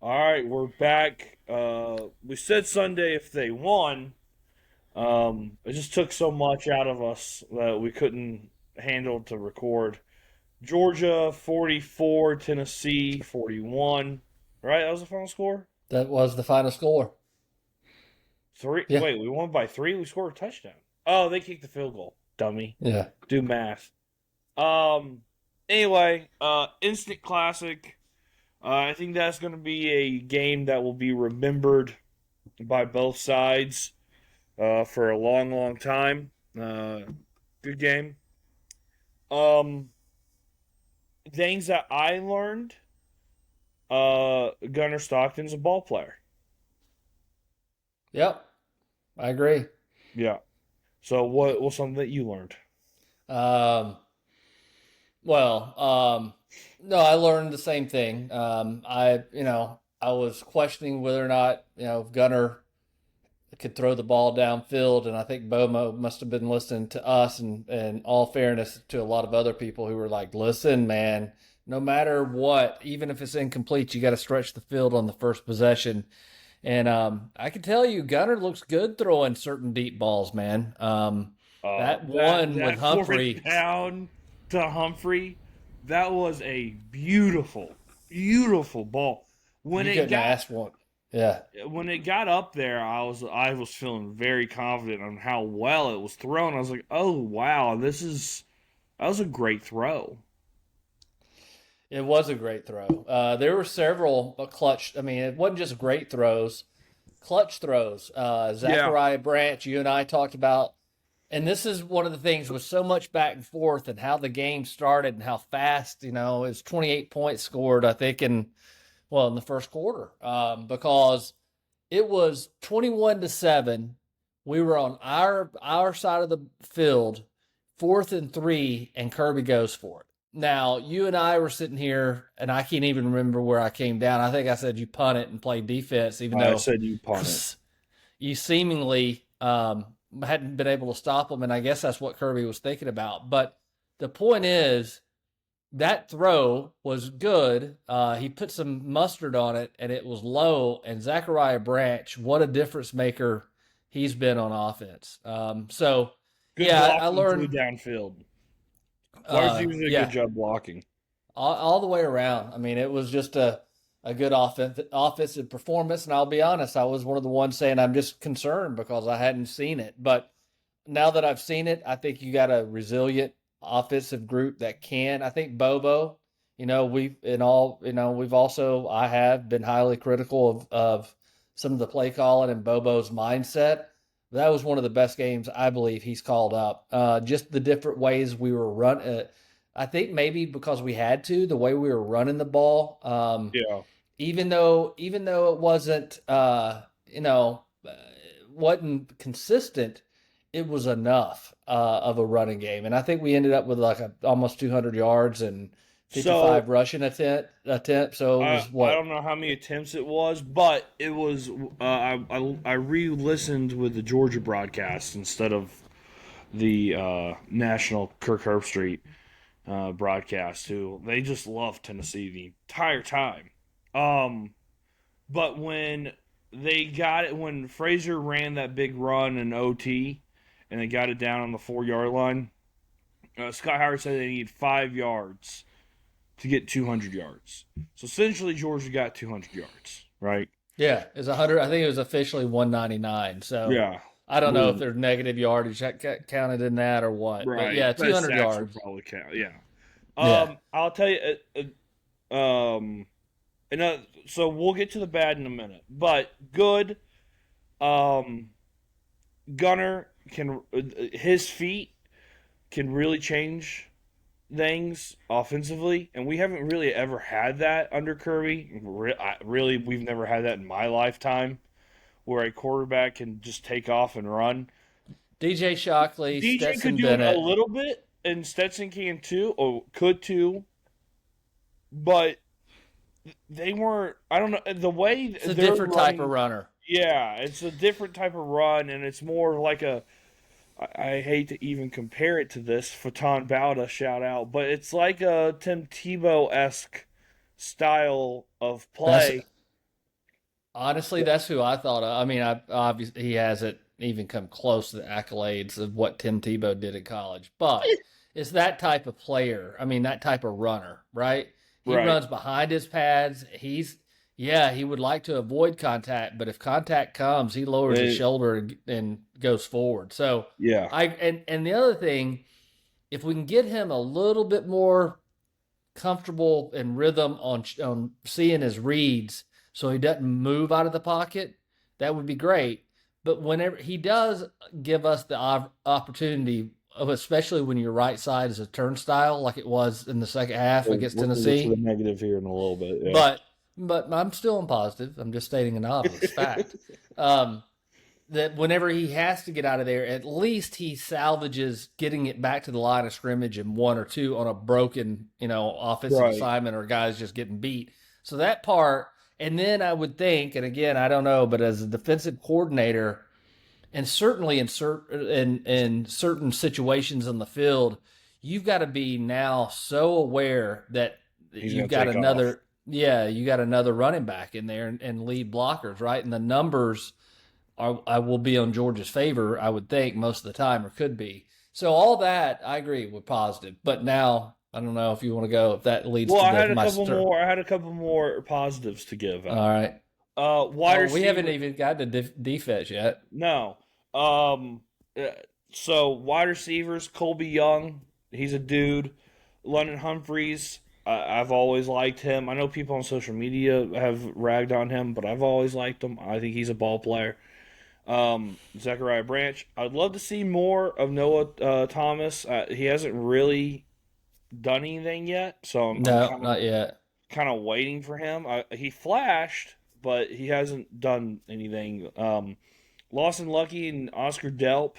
All right, we're back. We said Sunday if they won. It just took so much out of us that we couldn't handle to record. Georgia 44, Tennessee 41. Right? That was the final score? That was the final score. Three. Yeah. Wait, we won by three? We scored a touchdown. Oh, they kicked the field goal. Dummy. Yeah. Do math. Um, anyway, instant classic. I think that's going to be a game that will be remembered by both sides for a long, long time. Good game. Um, Things that I learned. Gunnar Stockton's a ball player. Yep. I agree. Yeah. So what was something that you learned? Um, well, no, I learned the same thing. I was questioning whether or not, Gunner could throw the ball downfield, and I think Bomo must have been listening to us, and all fairness to a lot of other people who were like, listen, man, no matter what, even if it's incomplete, you got to stretch the field on the first possession. And I can tell you, Gunner looks good throwing certain deep balls, man. That That one with that fourth Humphrey, down to Humphrey, that was a beautiful, beautiful ball. When you it couldn't got ask one. Yeah, when it got up there, I was feeling very confident on how well it was thrown. I was like, oh wow, that was a great throw. it was a great throw. There were several clutch. I mean, it wasn't just great throws, clutch throws. Yeah. Zachariah Branch, you and I talked about, and this is one of the things with so much back and forth and how the game started and how fast. It's 28 points scored. I think in the first quarter, because it was 21-7. We were on our side of the field, 4th and 3, and Kirby goes for it. Now, you and I were sitting here, and I can't even remember where I came down. I think I said you punt it and play defense, even I though said you punt it. you seemingly hadn't been able to stop them, and I guess that's what Kirby was thinking about. But the point is, that throw was good. He put some mustard on it, and it was low. And Zachariah Branch, what a difference maker he's been on offense. Good Yeah, I blocking too learned. downfield. Lars did a good Yeah, job blocking. all the way around. I mean, it was just a good offensive performance. And I'll be honest, I was one of the ones saying I'm just concerned because I hadn't seen it. But now that I've seen it, I think you got a resilient offensive group that can. I think Bobo, we've also, I have been highly critical of some of the play calling and Bobo's mindset. That was one of the best games I believe he's called up. Just the different ways we were run. I think maybe because we had to, the way we were running the ball. Yeah. Even though it wasn't consistent, it was enough of a running game, and I think we ended up with like almost 200 yards and So 55 rushing attempt. So it was I what? don't know how many attempts it was, but it was. I re-listened with the Georgia broadcast instead of the national Kirk Herbstreit broadcast. Who they just loved Tennessee the entire time. Um, but when Frazier ran that big run in OT, and they got it down on the 4 yard line, Scott Howard said they need 5 yards to get 200 yards. So essentially, Georgia got 200 yards, right? Yeah, it's 100. I think it was officially 199. So Yeah. I don't know if Boom. there's negative yardage counted in that or what, but Right. yeah, But 200 sacks will yards. probably count. Yeah. Yeah, I'll tell you. And so we'll get to the bad in a minute, but good. Um, Gunner can his feet can really change things offensively, and we haven't really ever had that under Kirby. Really, we've never had that in my lifetime, where a quarterback can just take off and run. DJ Shockley, DJ could Stetson do it a Bennett. little bit, and Stetson can too, or could too, but they weren't. I don't know the way It's a they're different type of running. runner. Yeah, it's a different type of run, and it's more like a. I hate to even compare it to this. Fatan Bauda shout out, but it's like a Tim Tebow esque style of That's play. Honestly, that's who I thought of. I mean, obviously he hasn't even come close to the accolades of what Tim Tebow did in college, but it's that type of player. I mean, that type of runner, right? He Right. runs behind his pads. Yeah, he would like to avoid contact, but if contact comes, he lowers his They, shoulder and goes forward. So yeah. and the other thing, if we can get him a little bit more comfortable in rhythm on seeing his reads so he doesn't move out of the pocket, that would be great. But whenever he does give us the opportunity, especially when your right side is a turnstile, like it was in the second half against We'll get to the Tennessee. negative here in a little bit. Yeah. But I'm still in positive. I'm just stating an obvious fact. Um, that whenever he has to get out of there, at least he salvages getting it back to the line of scrimmage in one or two on a broken, offensive Right. assignment or guys just getting beat. So that part, and then I would think, and again, I don't know, but as a defensive coordinator, and certainly in certain situations on the field, you've got to be now so aware that He's you've gonna got take off. you got another running back in there and lead blockers, right? And the numbers I will be on Georgia's favor, I would think, most of the time, or could be. So all that, I agree with positive. But now, I don't know if you want to go, if that leads Well, to I had a my couple more. I had a couple more positives to give All out. right. Wide Oh, we receiver. haven't even gotten to defense yet. No. Uh, so wide receivers, Colby Young, he's a dude. London Humphreys, I've always liked him. I know people on social media have ragged on him, but I've always liked him. I think he's a ball player. Zachariah Branch, I'd love to see more of Noah Thomas. He hasn't really done anything yet, so I'm No, not yet. kind of waiting for him. He flashed, but he hasn't done anything. Lawson Lucky and Oscar Delp.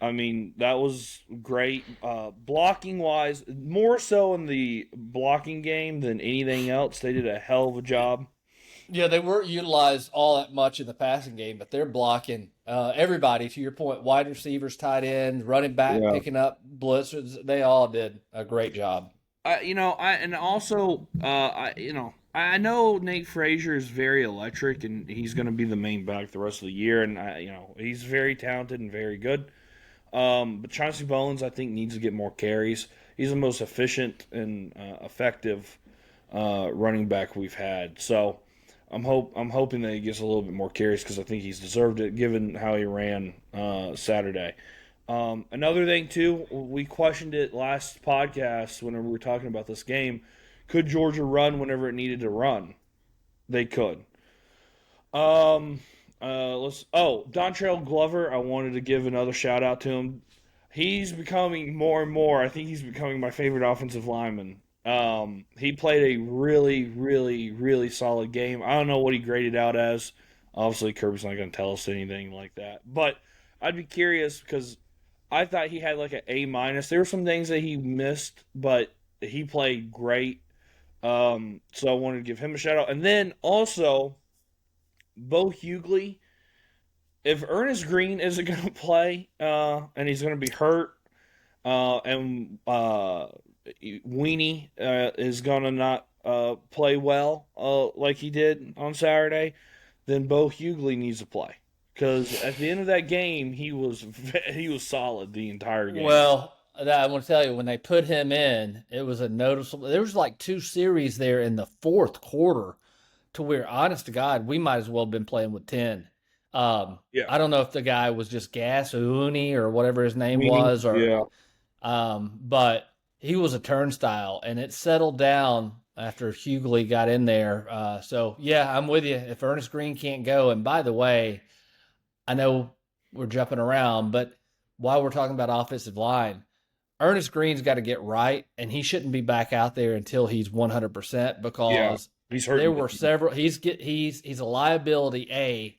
I mean, that was great. Blocking wise, more so in the blocking game than anything else. They did a hell of a job. Yeah, they weren't utilized all that much in the passing game, but they're blocking everybody, to your point, wide receivers, tight ends, running back, Yeah. picking up blitzers. They all did a great job. I know Nate Frazier is very electric, and he's going to be the main back the rest of the year, and he's very talented and very good. But Chauncey Bowens, I think, needs to get more carries. He's the most efficient and effective running back we've had. So I'm hoping that he gets a little bit more carries because I think he's deserved it given how he ran Saturday. Another thing too, we questioned it last podcast whenever we were talking about this game. Could Georgia run whenever it needed to run? They could. Dontrell Glover, I wanted to give another shout out to him. He's becoming more and more. I think he's becoming my favorite offensive lineman. He played a really, really, really solid game. I don't know what he graded out as. Obviously, Kirby's not going to tell us anything like that. But I'd be curious because I thought he had like an A minus. There were some things that he missed, but he played great. So I wanted to give him a shout out. And then also, Bo Hughley, if Ernest Green isn't going to play and he's going to be hurt, and Weenie is going to not play well like he did on Saturday, then Bo Hughley needs to play. Because at the end of that game, he was solid the entire game. Well, I want to tell you, when they put him in, it was a noticeable. There was like two series there in the fourth quarter to where, honest to God, we might as well have been playing with 10. Yeah, I don't know if the guy was just Gas Uni or whatever his name Weenie, was, or yeah, but he was a turnstile, and it settled down after Hughley got in there. So yeah, I'm with you. If Ernest Green can't go, and by the way, I know we're jumping around, but while we're talking about offensive line, Ernest Green's got to get right, and he shouldn't be back out there until he's 100% yeah. because He's there hurting. were several. He's a liability.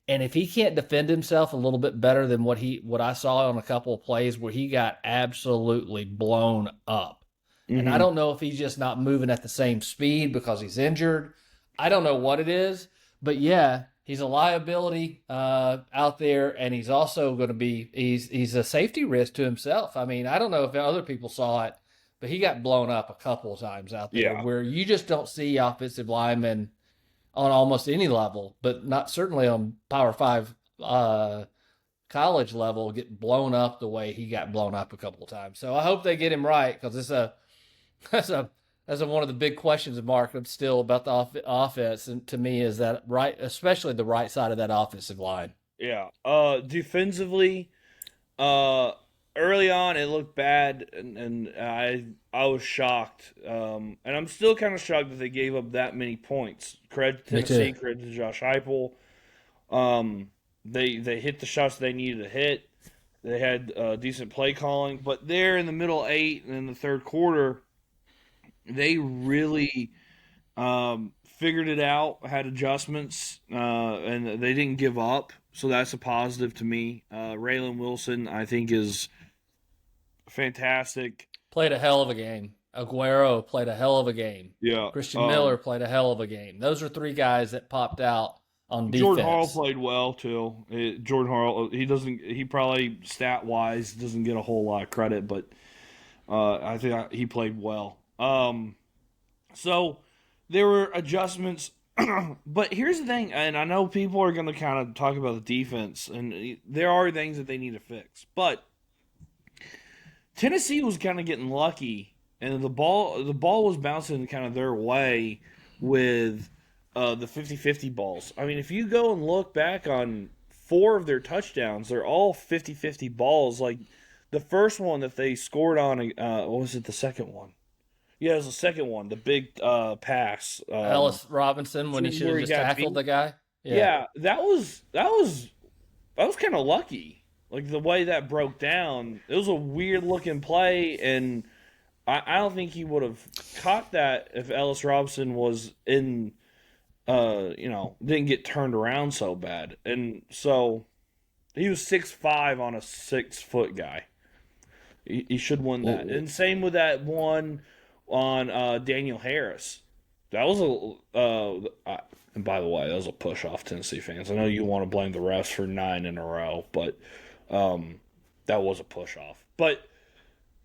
And if he can't defend himself a little bit better than what I saw on a couple of plays where he got absolutely blown up, and I don't know if he's just not moving at the same speed because he's injured. I don't know what it is, but yeah, he's a liability out there, and he's also going to be he's a safety risk to himself. I mean, I don't know if other people saw it, but he got blown up a couple of times out there Yeah. where you just don't see offensive linemen on almost any level, but not certainly on Power Five college level, get blown up the way he got blown up a couple of times. So I hope they get him right, because it's that's a one of the big questions mark still about the offense, and to me is that right, especially the right side of that offensive line. Yeah. Defensively, early on it looked bad, and I was shocked. And I'm still kind of shocked that they gave up that many points. Credit to Tennessee, credit to Josh Heupel. They hit the shots they needed to hit. They had decent play calling, but there in the middle 8 and in the third quarter, they really figured it out, had adjustments, and they didn't give up. So that's a positive to me. Raylan Wilson, I think, is fantastic. Played a hell of a game. Aguero played a hell of a game. Yeah. Christian Miller played a hell of a game. Those are 3 guys that popped out on defense. Jordan Hall played well too. Jordan Hall, he probably stat wise doesn't get a whole lot of credit, but I think he played well. So there were adjustments, but here's the thing, and I know people are going to kind of talk about the defense, and there are things that they need to fix, but Tennessee was kind of getting lucky, and the ball was bouncing kind of their way with the 50-50 balls. I mean, if you go and look back on 4 of their touchdowns, they're all 50-50 balls. Like the first one that they scored on, what was it, the second one? Yeah, it was the second one, the big pass. Ellis Robinson, when he should have just tackled the guy. Yeah, that was kind of lucky. Like the way that broke down, it was a weird looking play, and I don't think he would have caught that if Ellis Robinson was in, didn't get turned around so bad. And so he was 6'5" on a 6-foot guy. He should win that. And same with that one on Daniel Harris. That was and by the way, that was a push off, Tennessee fans. I know you want to blame the refs for 9 in a row, but that was a push off. But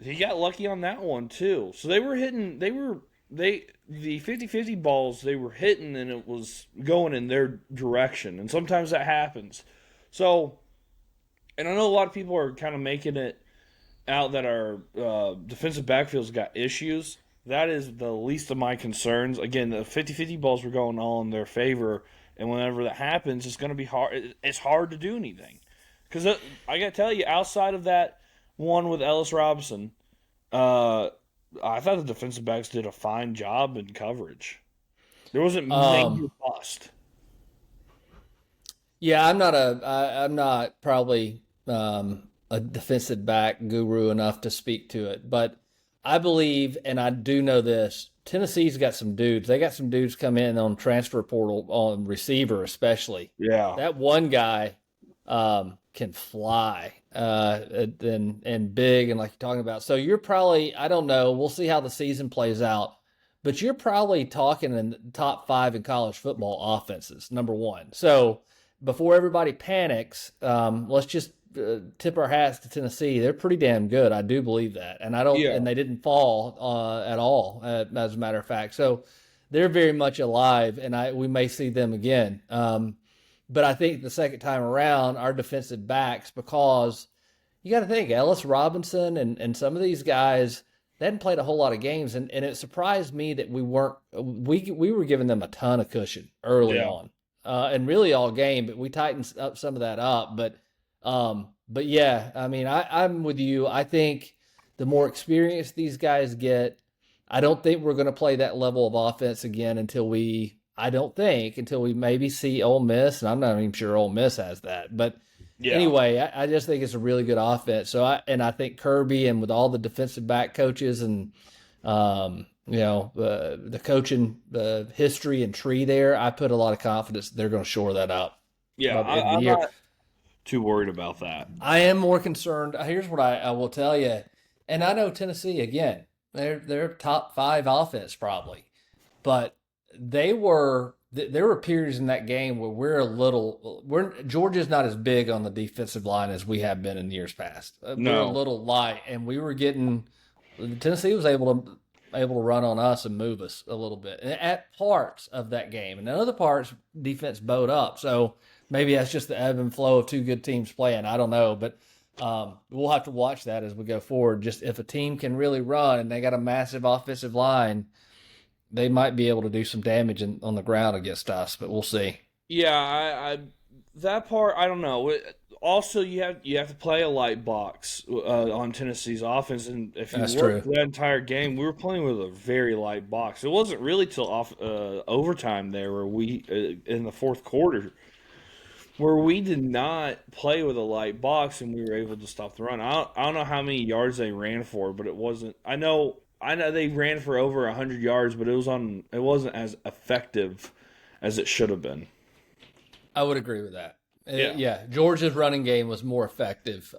he got lucky on that one too. So they were hitting. The 50-50 balls they were hitting, and it was going in their direction. And sometimes that happens. So, and I know a lot of people are kind of making it out that our defensive backfield's got issues. That is the least of my concerns. Again, the 50-50 balls were going all in their favor, and whenever that happens, it's going to be hard. It's hard to do anything. Because I got to tell you, outside of that one with Ellis Robinson, I thought the defensive backs did a fine job in coverage. There wasn't major bust. Yeah, I'm not probably a defensive back guru enough to speak to it, but I believe, and I do know this, Tennessee's got some dudes. They got some dudes come in on transfer portal, on receiver especially. Yeah. That one guy can fly and big, and like you're talking about. So you're probably, I don't know, we'll see how the season plays out, but you're probably talking in the top 5 in college football offenses, number 1. So before everybody panics, let's just tip our hats to Tennessee. They're pretty damn good. I do believe that. And and they didn't fall at all, as a matter of fact. So they're very much alive, and we may see them again. But I think the second time around, our defensive backs, because you got to think, Ellis Robinson and some of these guys, they hadn't played a whole lot of games, and it surprised me that we were giving them a ton of cushion early on, and really all game, but we tightened up some of that up. But yeah, I mean, I'm with you. I think the more experience these guys get, I don't think we're going to play that level of offense again until we maybe see Ole Miss, and I'm not even sure Ole Miss has that. But anyway, I just think it's a really good offense. So I think Kirby, and with all the defensive back coaches and the coaching history and tree there, I put a lot of confidence they're going to shore that up. Yeah, I'm not too worried about that. I am more concerned. Here's what I will tell you, and I know Tennessee again. They're top 5 offense probably, but there were periods in that game where Georgia's not as big on the defensive line as we have been in years past. We're a little light, and we were getting, Tennessee was able to able to run on us and move us a little bit at parts of that game. And in other parts, defense bowed up. So maybe that's just the ebb and flow of two good teams playing. I don't know. But we'll have to watch that as we go forward. Just if a team can really run and they got a massive offensive line, they might be able to do some damage on the ground against us, but we'll see. Yeah, I that part I don't know. Also, you have to play a light box on Tennessee's offense, and if you That's look true. that entire game, we were playing with a very light box. It wasn't really till overtime there, where we in the fourth quarter, where we did not play with a light box, and we were able to stop the run. I don't know how many yards they ran for, but it wasn't. I know they ran for over 100 yards, but it wasn't as effective as it should have been. I would agree with that. Yeah. Yeah, Georgia's running game was more effective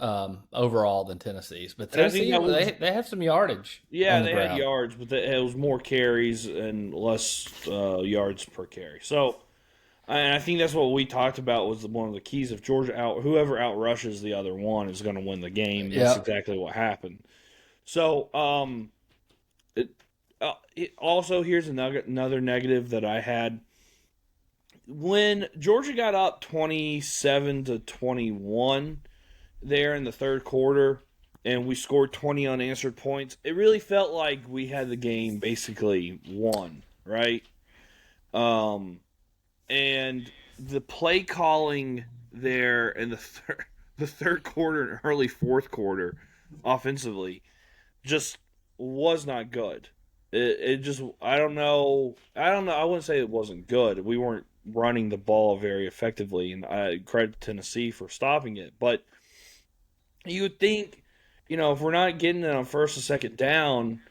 overall than Tennessee's, but And I think Tennessee that was they have some yardage Yeah, on the they had ground. yards, but it was more carries and less yards per carry. So, and I think that's what we talked about was one of the keys. If whoever outrushes the other one is going to win the game. That's Yeah, exactly what happened. So, also here's another negative that I had when Georgia got up 27-21 there in the third quarter, and we scored 20 unanswered points. It really felt like we had the game basically won, right? And the play calling there in the third quarter and early fourth quarter offensively just was not good. It just I don't know. I wouldn't say it wasn't good. We weren't running the ball very effectively, and I credit Tennessee for stopping it. But you would think, if we're not getting it on first or second down,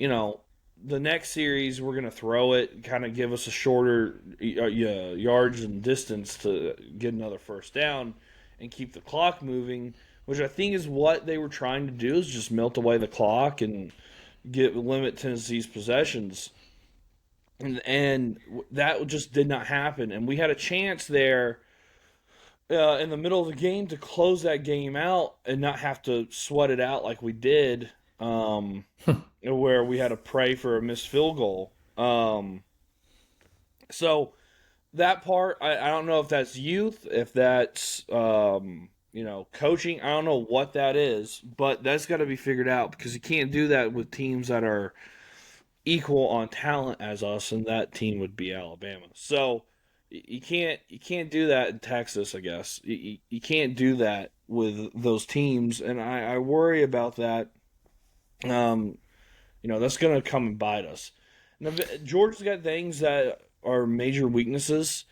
the next series we're going to throw it, kind of give us a shorter yards and distance to get another first down and keep the clock moving, which I think is what they were trying to do, is just melt away the clock and limit Tennessee's possessions. And that just did not happen. And we had a chance there in the middle of the game to close that game out and not have to sweat it out like we did, where we had to pray for a missed field goal. So that part, I don't know if that's youth, if that's coaching. I don't know what that is, but that's got to be figured out, because you can't do that with teams that are equal on talent as us, and that team would be Alabama. So you can't do that in Texas, I guess. You can't do that with those teams, and I worry about that. That's going to come and bite us. Now, Georgia's got things that are major weaknesses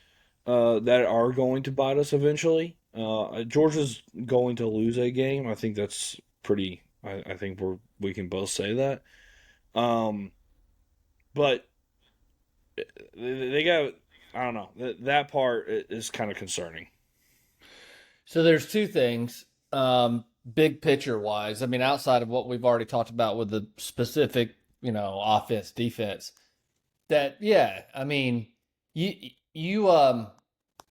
that are going to bite us eventually. Georgia's going to lose a game. I think that's pretty. I think we can both say that. But they got. I don't know. That part is kind of concerning. so there's two things, big picture wise. I mean, outside of what we've already talked about with the specific, offense, defense. That yeah, I mean, you you got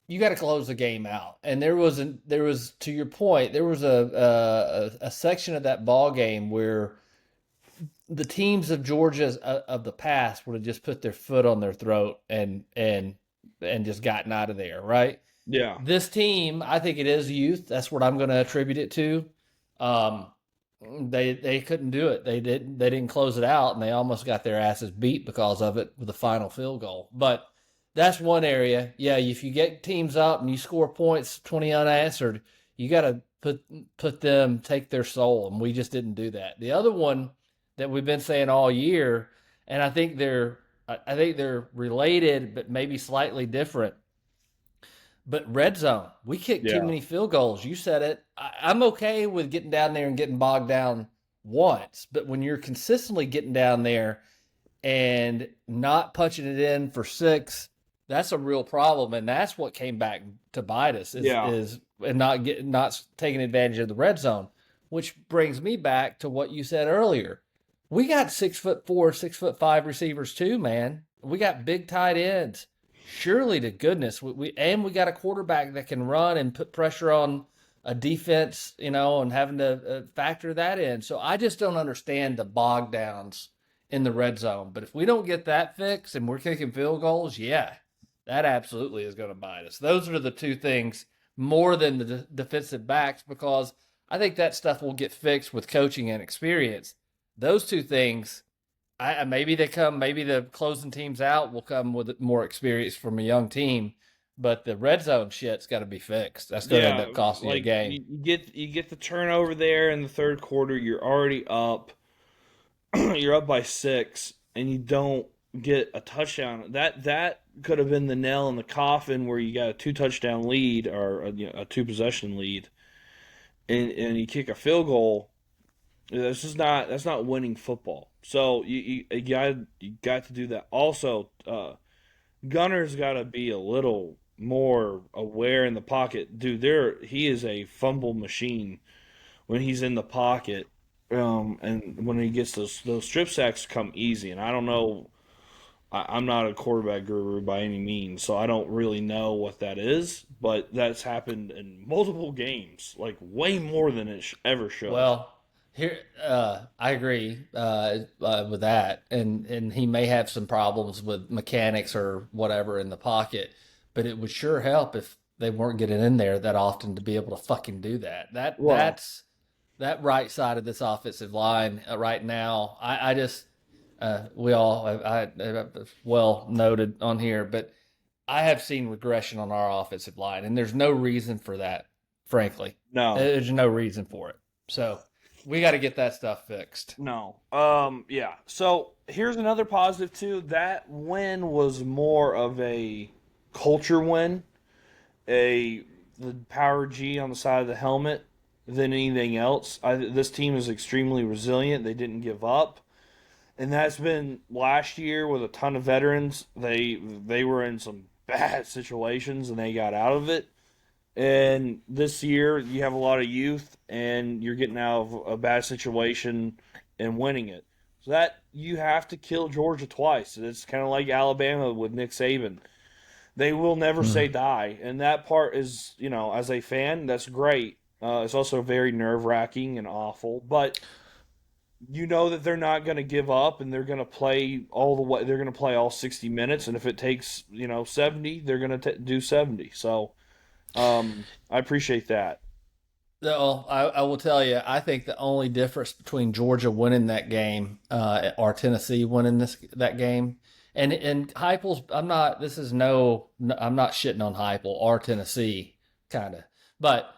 to close the game out. And there was to your point, there was a section of that ball game where the teams of Georgia's of the past would have just put their foot on their throat and just gotten out of there, right? Yeah. This team, I think it is youth. That's what I'm going to attribute it to. Um, they couldn't do it. They didn't close it out, and they almost got their asses beat because of it with the final field goal. But that's one area. Yeah, if you get teams up and you score points 20 unanswered, you got to put them, take their soul, and we just didn't do that. The other one that we've been saying all year, and I think they're related but maybe slightly different. But red zone, we kick too Yeah. many field goals. You said it. I'm okay with getting down there and getting bogged down once, but when you're consistently getting down there and not punching it in for six, that's a real problem, and that's what came back to bite us Yeah. is and not taking advantage of the red zone, which brings me back to what you said earlier. We got 6'4", 6'5" receivers too, man. We got big tight ends. Surely to goodness, we got a quarterback that can run and put pressure on a defense, and having to factor that in. So I just don't understand the bog downs in the red zone. But if we don't get that fixed and we're kicking field goals, yeah, that absolutely is going to bite us. Those are the two things more than the defensive backs, because I think that stuff will get fixed with coaching and experience. Those two things, maybe they come, maybe the closing teams out will come with more experience from a young team, but the red zone shit's got to be fixed. That's going to end Yeah, up costing you a like game. you get the turnover there in the third quarter. You're already up. You're up by 6, and you don't get a touchdown. That could have been the nail in the coffin where you got a 2 touchdown lead or a 2 possession lead, and you kick a field goal. That's not winning football. So you got to do that. Also, Gunner's got to be a little more aware in the pocket, dude. He is a fumble machine when he's in the pocket, and when he gets those strip sacks come easy. And I don't know, I'm not a quarterback guru by any means, so I don't really know what that is. But that's happened in multiple games, like way more than it ever should. Well, here I agree with that, and he may have some problems with mechanics or whatever in the pocket, but it would sure help if they weren't getting in there that often to be able to fucking do that. Well, That right side of this offensive line right now. I just we all well noted on here, but I have seen regression on our offensive line, and there's no reason for that. Frankly, no, there's no reason for it. So we got to get that stuff fixed. no. Yeah. So here's another positive too. That win was more of a culture win, the power G on the side of the helmet than anything else. This team is extremely resilient. They didn't give up, and that's been last year with a ton of veterans. They were in some bad situations and they got out of it. And this year you have a lot of youth and you're getting out of a bad situation and winning it. So that you have to kill Georgia twice. It's kind of like Alabama with Nick Saban. They will never say Mm. die, and that part is, as a fan, that's great. It's also very nerve wracking and awful, but you know that they're not going to give up, and they're going to play all the way. They're going to play all 60 minutes, and if it takes 70, they're going to do 70. So I appreciate that. No, I will tell you, I think the only difference between Georgia winning that game or Tennessee winning that game, and Heupel's, I'm not. This is I'm not shitting on Heupel or Tennessee, kind of, but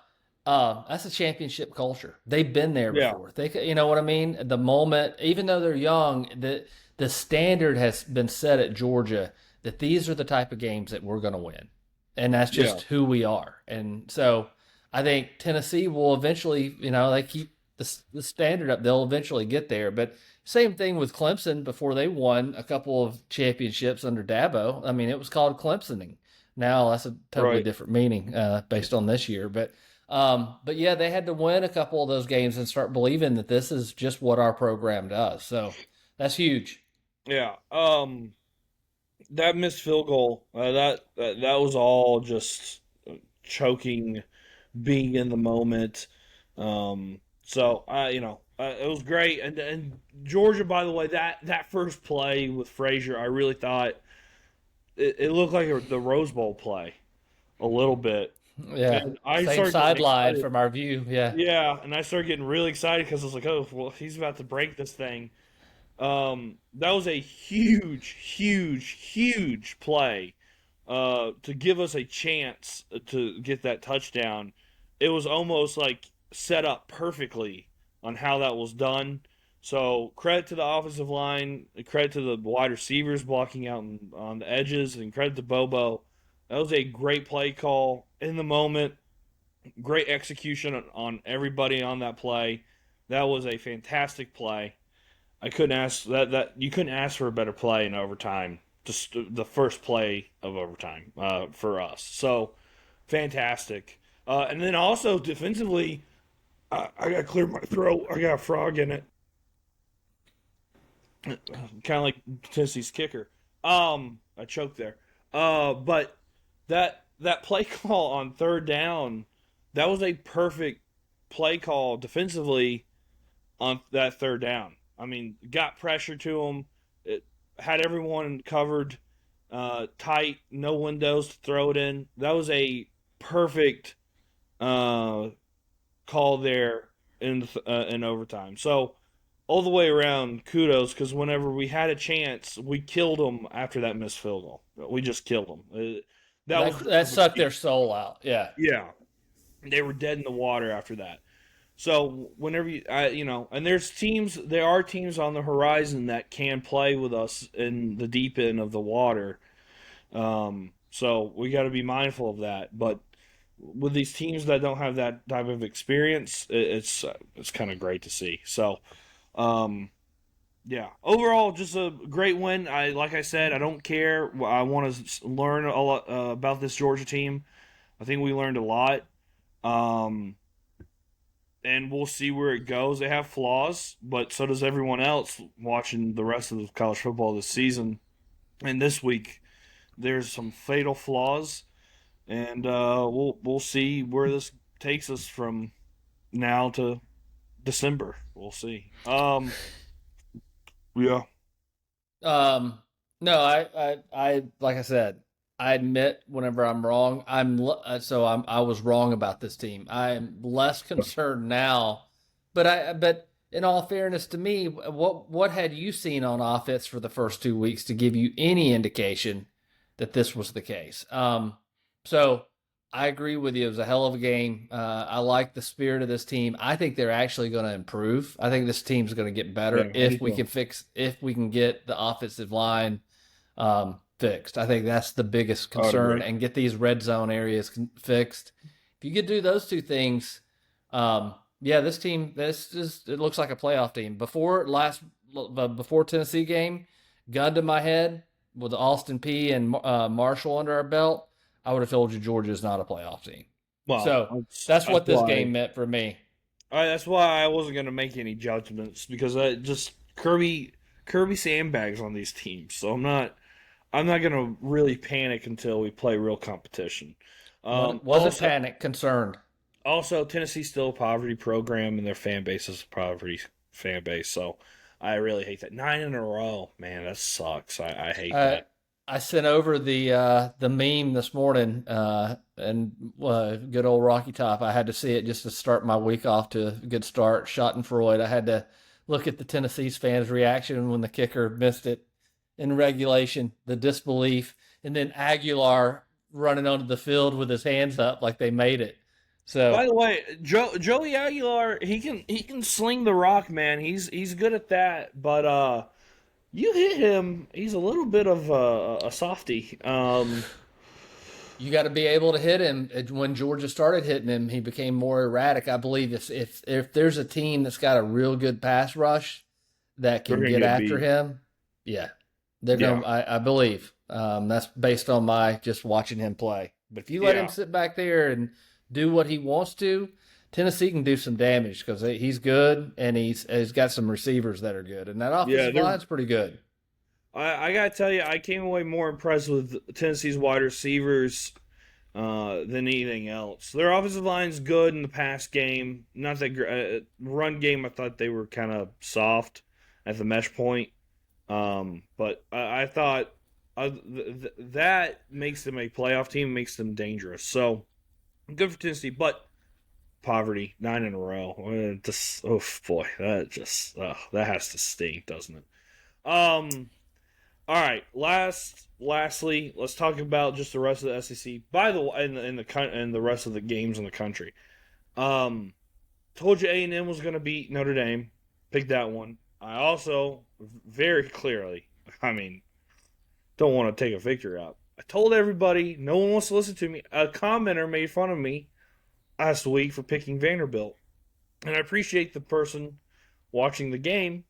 that's a championship culture. They've been there Yeah, before. You know what I mean. The moment, even though they're young, the standard has been set at Georgia that these are the type of games that we're going to win, and that's yeah, just who we are. And so I think Tennessee will eventually, they keep the standard up. They'll eventually get there. But same thing with Clemson before they won a couple of championships under Dabo. I mean, it was called Clemsoning. Now that's a totally right. different meaning based on this year. But yeah, they had to win a couple of those games and start believing that this is just what our program does. So that's huge. Yeah. That missed field goal. That was all just choking, being in the moment. So it was great. And Georgia, by the way, that first play with Frazier, I really thought it looked like the Rose Bowl play a little bit. Yeah. And I Same started getting sideline excited. from our view. Yeah. Yeah, and I started getting really excited because I was like, oh, well, he's about to break this thing. That was a huge, huge, huge play to give us a chance to get that touchdown. It was almost like set up perfectly on how that was done. So credit to the offensive line, credit to the wide receivers blocking out on the edges, and credit to Bobo. That was a great play call in the moment. Great execution on everybody on that play. That was a fantastic play. I couldn't ask that you couldn't ask for a better play in overtime. Just the first play of overtime for us. So fantastic. And then also defensively, I got to clear my throat. I got a frog in it, kind of like Tennessee's kicker. I choked there. But that play call on third down, that was a perfect play call defensively on that third down. I mean, got pressure to them. It had everyone covered tight, no windows to throw it in. That was a perfect uh, call there in overtime. So all the way around, kudos, because whenever we had a chance, we killed them after that missed field goal. We just killed them. That was That sucked their soul out. Yeah. yeah. They were dead in the water after that. So whenever and there are teams on the horizon that can play with us in the deep end of the water. So we got to be mindful of that. But with these teams that don't have that type of experience, it's kind of great to see. So, yeah, overall, just a great win. Like I said, I don't care. I want to learn a lot about this Georgia team. I think we learned a lot. Um, and we'll see where it goes. They have flaws, but so does everyone else watching the rest of the college football this season. And this week, there's some fatal flaws, and we'll see where this takes us from now to December. We'll see. Yeah. No, I like I said, I admit whenever I'm wrong. I was wrong about this team. I'm less concerned now, but in all fairness to me, what had you seen on offense for the first 2 weeks to give you any indication that this was the case? So I agree with you. It was a hell of a game. I like the spirit of this team. I think they're actually going to improve. I think this team's going to get better if we can get the offensive line fixed. I think that's the biggest concern, and get these red zone areas fixed. If you could do those two things, this team, it looks like a playoff team. Before Tennessee game, gun to my head with Austin P and Marshall under our belt, I would have told you Georgia's not a playoff team. Well, so that's what this game meant for me. That's why I wasn't going to make any judgments, because Kirby sandbags on these teams. So I'm not going to really panic until we play real competition. Wasn't panic, concerned. Also, Tennessee's still a poverty program, and their fan base is a poverty fan base. So I really hate that. 9 in a row, man, that sucks. I hate that. I sent over the meme this morning, and good old Rocky Top. I had to see it just to start my week off to a good start. Schadenfreude. I had to look at the Tennessee fans' reaction when the kicker missed it in regulation, the disbelief, and then Aguilar running onto the field with his hands up like they made it. So, by the way, Joey Aguilar, he can sling the rock, man. He's good at that, but you hit him, he's a little bit of a softie. You got to be able to hit him. When Georgia started hitting him, he became more erratic. I believe if there's a team that's got a real good pass rush that can get after him, they're going. I believe that's based on my just watching him play. But if you let him sit back there and do what he wants to, Tennessee can do some damage because he's good, and he's got some receivers that are good, and that offensive line's pretty good. I gotta tell you, I came away more impressed with Tennessee's wide receivers than anything else. Their offensive line's good in the pass game. Not that run game, I thought they were kind of soft at the mesh point, but I thought that makes them a playoff team, makes them dangerous. So good for Tennessee, but poverty, 9 in a row. That has to stink, doesn't it? All right. Lastly, let's talk about just the rest of the SEC. By the way, and the rest of the games in the country. Told you A&M was going to beat Notre Dame. Picked that one. I also very clearly, don't want to take a victory out. I told everybody, no one wants to listen to me. A commenter made fun of me last week for picking Vanderbilt. And I appreciate the person watching the game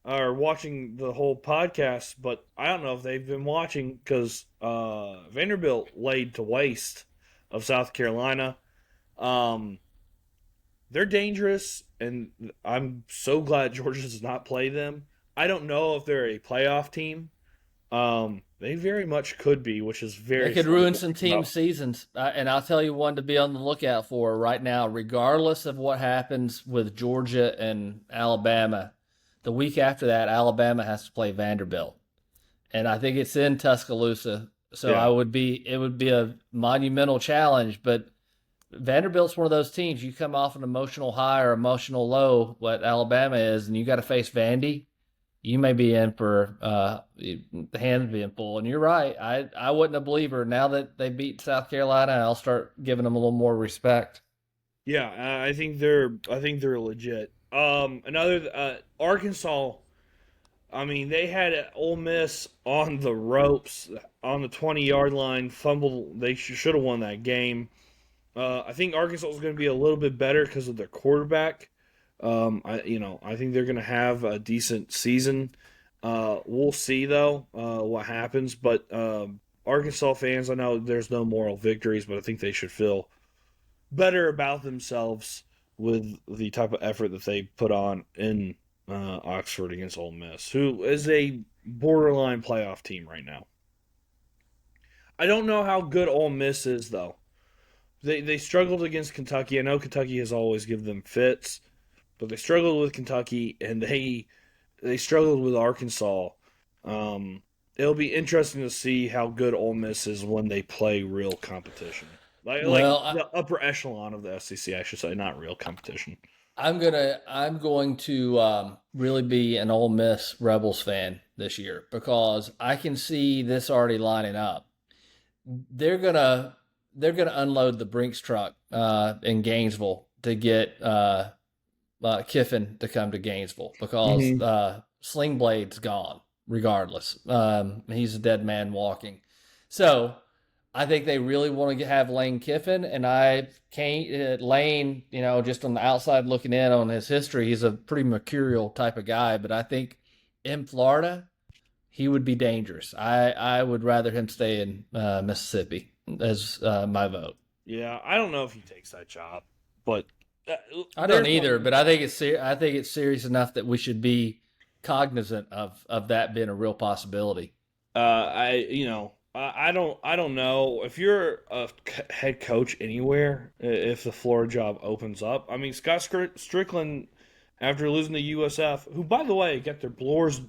or watching the whole podcast, but I don't know if they've been watching because Vanderbilt laid to waste of South Carolina. They're dangerous, and I'm so glad Georgia does not play them. I don't know if they're a playoff team. They very much could be, which is very. They could ruin some team seasons, and I'll tell you one to be on the lookout for right now. Regardless of what happens with Georgia and Alabama, The week after that, Alabama has to play Vanderbilt, and I think it's in Tuscaloosa. So Yeah. it would be a monumental challenge, but Vanderbilt's one of those teams. You come off an emotional high or emotional low, what Alabama is, and you got to face Vandy. You may be in for the hands being full. And you're right. I wasn't a believer. Now that they beat South Carolina, I'll start giving them a little more respect. Yeah, I think they're legit. Another Arkansas. I mean, they had Ole Miss on the ropes on the 20-yard line. Fumble. They should have won that game. I think Arkansas is going to be a little bit better because of their quarterback. I think they're going to have a decent season. We'll see though what happens. But Arkansas fans, I know there's no moral victories, but I think they should feel better about themselves with the type of effort that they put on in Oxford against Ole Miss, who is a borderline playoff team right now. I don't know how good Ole Miss is though. They struggled against Kentucky. I know Kentucky has always given them fits, but they struggled with Kentucky and they struggled with Arkansas. It'll be interesting to see how good Ole Miss is when they play real competition. Like the upper echelon of the SEC, I should say, not real competition. I'm going to really be an Ole Miss Rebels fan this year because I can see this already lining up. They're gonna unload the Brinks truck in Gainesville to get Kiffin to come to Gainesville because Sling Blade's gone regardless. He's a dead man walking. So I think they really want to have Lane Kiffin, and I can't Lane, just on the outside looking in on his history, he's a pretty mercurial type of guy, but I think in Florida, he would be dangerous. I would rather him stay in Mississippi as my vote. Yeah, I don't know if he takes that job, but I don't either. But I think it's serious enough that we should be cognizant of that being a real possibility. I don't know if you're a head coach anywhere. If the Florida job opens up, I mean Scott Strickland, after losing to USF, who by the way got their doors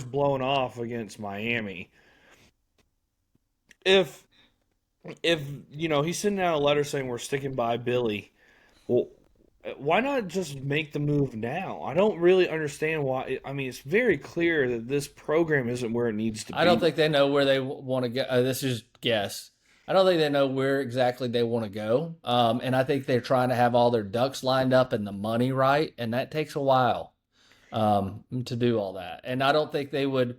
blown off against Miami. If he's sending out a letter saying we're sticking by Billy, well, why not just make the move now? I don't really understand why. I mean, it's very clear that this program isn't where it needs to be. I don't think they know where they want to go. This is guess. I don't think they know where exactly they want to go. And I think they're trying to have all their ducks lined up and the money right, and that takes a while to do all that. And I don't think they would.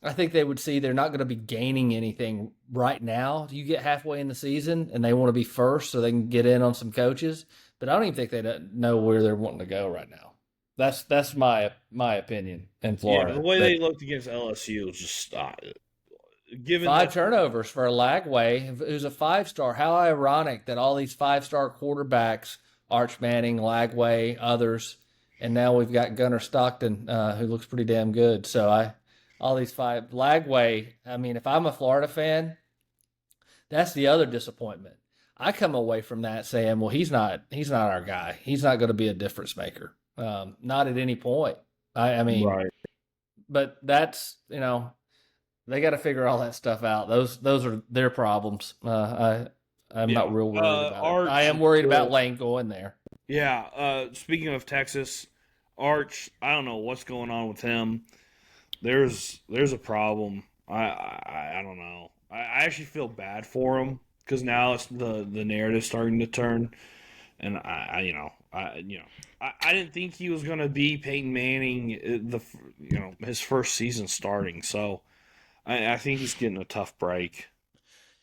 I think they would see they're not going to be gaining anything right now. You get halfway in the season and they want to be first so they can get in on some coaches. But I don't even think they know where they're wanting to go right now. That's my opinion in Florida. Yeah, the way they looked against LSU was just given 5 turnovers for a Lagway, who's a 5-star. How ironic that all these 5-star quarterbacks, Arch Manning, Lagway, others, and now we've got Gunnar Stockton, who looks pretty damn good. So all these 5 Lagway. I mean, if I'm a Florida fan, that's the other disappointment. I come away from that saying, well, he's not our guy. He's not going to be a difference maker. Not at any point. I mean, right. But that's, they got to figure all that stuff out. Those are their problems. I'm not real worried about it. I am worried about Lane going there. Yeah. Speaking of Texas, Arch, I don't know what's going on with him. There's a problem. I don't know. I actually feel bad for him because now it's the narrative starting to turn, and I didn't think he was going to be Peyton Manning his first season starting. So I think he's getting a tough break.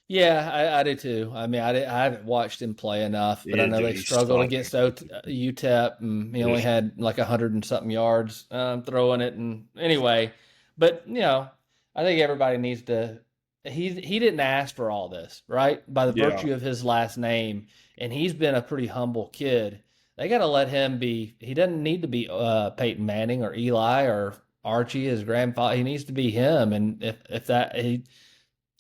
Yeah, I do too. I mean, I haven't watched him play enough, but I know they struggled against UTEP, and he only had like 100 and something yards throwing it. And anyway, but I think everybody needs to. He didn't ask for all this, right? By the virtue of his last name, and he's been a pretty humble kid. They got to let him be. He doesn't need to be Peyton Manning or Eli or Archie, his grandfather. He needs to be him. And if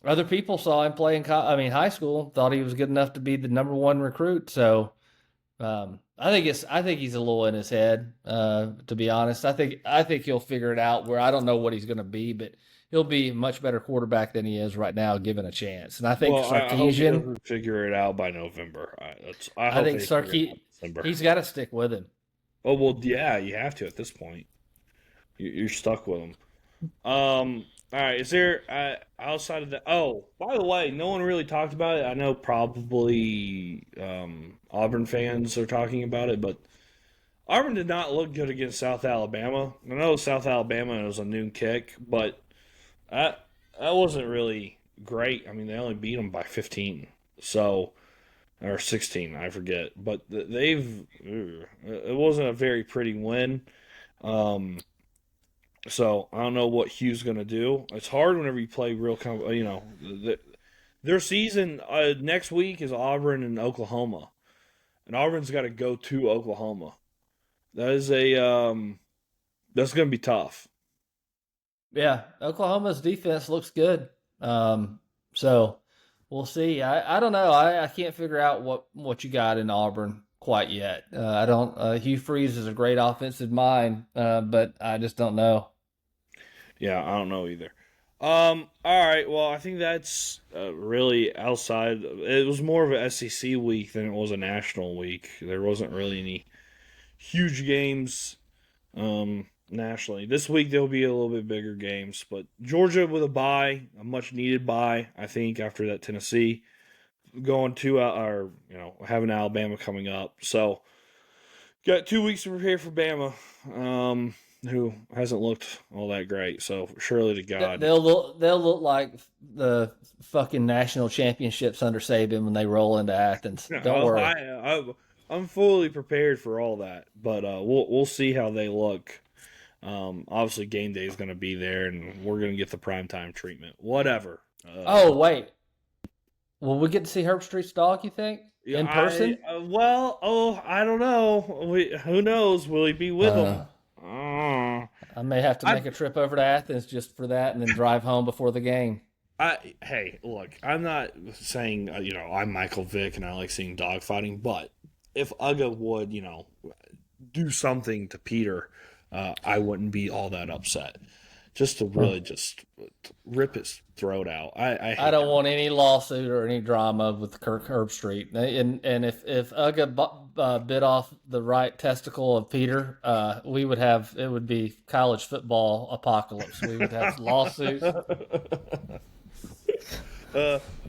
other people saw him play in high school, thought he was good enough to be the number 1 recruit. So I think he's a little in his head. To be honest, I think he'll figure it out. Where I don't know what he's going to be, but he'll be a much better quarterback than he is right now, given a chance. And I think Well, I hope he Sarkisian. doesn't figure it out by November. I I hope think they figure it out in December. He's got to stick with him. Oh well, yeah, you have to at this point. You're stuck with him. All right. Is there outside of that? Oh, by the way, no one really talked about it. I know probably Auburn fans are talking about it, but Auburn did not look good against South Alabama. I know South Alabama was a noon kick, but that wasn't really great. I mean, they only beat them by 15, so or 16, I forget. But it wasn't a very pretty win. Um, so I don't know what Hugh's going to do. It's hard whenever you play real, their season next week is Auburn and Oklahoma, and Auburn's got to go to Oklahoma. That is that's going to be tough. Yeah, Oklahoma's defense looks good. So we'll see. I don't know. I can't figure out what you got in Auburn quite yet. I don't. Hugh Freeze is a great offensive mind, but I just don't know. Yeah, I don't know either. All right. Well, I think that's really outside. It was more of a SEC week than it was a national week. There wasn't really any huge games nationally. This week there'll be a little bit bigger games, but Georgia with a bye, a much needed bye, I think, after that Tennessee going to or having Alabama coming up. So got 2 weeks to prepare for Bama. Who hasn't looked all that great. So surely to God. They'll look like the fucking national championships under Saban when they roll into Athens. Don't worry. I'm fully prepared for all that, but we'll see how they look. Obviously, game day is going to be there, and we're going to get the primetime treatment. Whatever. Oh wait, will we get to see Herbstreit's dog? You think in person? I don't know. Who knows? Will he be with them? I may have to make a trip over to Athens just for that, and then drive home before the game. Hey, look, I'm not saying I'm Michael Vick and I like seeing dog fighting, but if Uga would do something to Peter, I wouldn't be all that upset. Just to really just rip his throat out. I don't want any lawsuit or any drama with Kirk Herbstreit. And if Uga bit off the right testicle of Peter, it would be college football apocalypse. We would have lawsuits.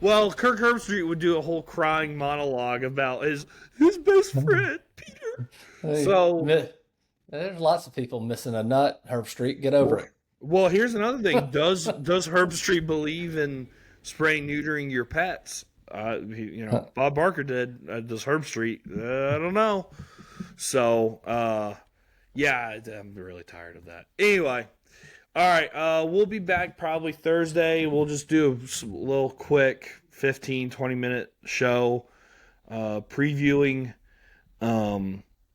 Well, Kirk Herbstreit would do a whole crying monologue about his best friend Peter. So there's lots of people missing a nut. Herbstreit, get over it. Well, here's another thing. Does Herbstreit believe in spraying, neutering your pets? Bob Barker did. Does Herbstreit? I don't know. So, yeah, I'm really tired of that. Anyway, all right. We'll be back probably Thursday. We'll just do a little quick 15, 20-minute show previewing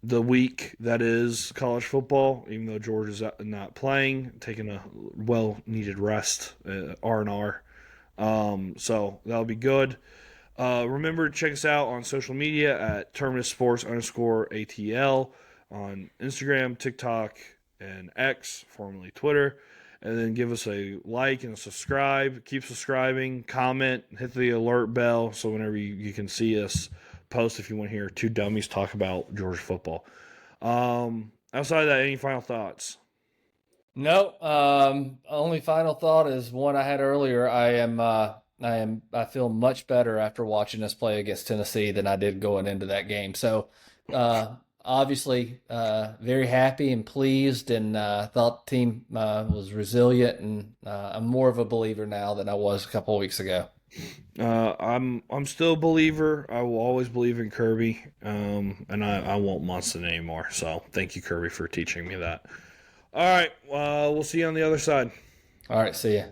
the week that is college football, even though Georgia's not playing, taking a well-needed rest, R&R. So that'll be good. Remember to check us out on social media at Terminus Sports _ATL on Instagram, TikTok, and X, formerly Twitter. And then give us a like and a subscribe. Keep subscribing, comment, hit the alert bell so whenever you can see us post if you want to hear two dummies talk about Georgia football. Outside of that, any final thoughts? No. Only final thought is one I had earlier. I feel much better after watching us play against Tennessee than I did going into that game. So, obviously, very happy and pleased, and thought the team was resilient, and I'm more of a believer now than I was a couple of weeks ago. I'm still a believer. I will always believe in Kirby, and I won't Munson anymore. So thank you, Kirby, for teaching me that. All right, we'll see you on the other side. All right, see ya.